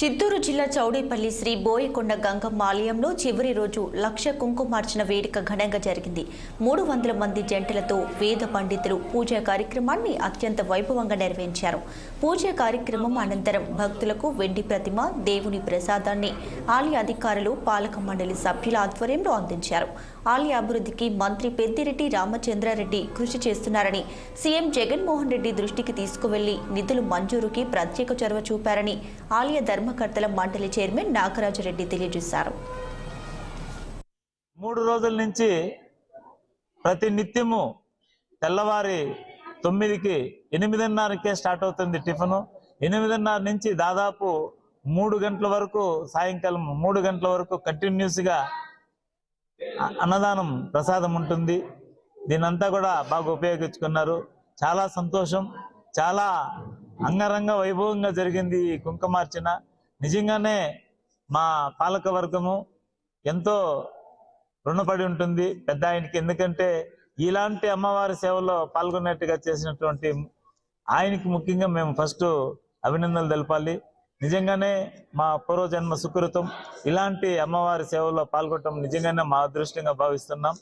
చిత్తూరు జిల్లా చౌడేపల్లి శ్రీ బోయకొండ గంగమ్మ ఆలయంలో చివరి రోజు లక్ష కుంకుమార్చన వేడుక ఘనంగా జరిగింది. 300 మంది జంటలతో వేద పండితులు పూజా కార్యక్రమాన్ని అత్యంత వైభవంగా నిర్వహించారు. పూజా కార్యక్రమం అనంతరం భక్తులకు వెండి ప్రతిమ, దేవుని ప్రసాదాన్ని ఆలయ అధికారులు, పాలక మండలి సభ్యుల ఆధ్వర్యంలో అందించారు. ఆలయ అభివృద్ధికి మంత్రి పెద్దిరెడ్డి రామచంద్రారెడ్డి కృషి చేస్తున్నారని, సీఎం జగన్మోహన్ రెడ్డి దృష్టికి తీసుకువెళ్లి నిధులు మంజూరుకి ప్రత్యేక చొరవ చూపారని ఆలయ ధర్మకర్తల మండలి చైర్మన్ నాగరాజరెడ్డి తెలియజేశారు. 3 రోజుల నుంచి ప్రతి నిత్యము తెల్లవారి 9కి 8:30కే స్టార్ట్ అవుతుంది టిఫిన్. 8:30 నుంచి దాదాపు 3 గంటల వరకు, సాయంకాలం 3 గంటల వరకు కంటిన్యూస్గా అన్నదానం ప్రసాదం ఉంటుంది. దీనంతా కూడా బాగా ఉపయోగించుకున్నారు. చాలా సంతోషం. చాలా అంగరంగ వైభవంగా జరిగింది ఈ కుంకుమార్చన. నిజంగానే మా పాలక వర్గము ఎంతో రుణపడి ఉంటుంది పెద్ద ఆయనకి. ఎందుకంటే ఇలాంటి అమ్మవారి సేవలో పాల్గొన్నట్టుగా చేసినటువంటి ఆయనకి ముఖ్యంగా మేము ఫస్ట్ అభినందనలు తెలపాలి. నిజంగానే మా పూర్వజన్మ సుకృతం. ఇలాంటి అమ్మవారి సేవలో పాల్గొనడం నిజంగానే మా అదృష్టంగా భావిస్తున్నాం.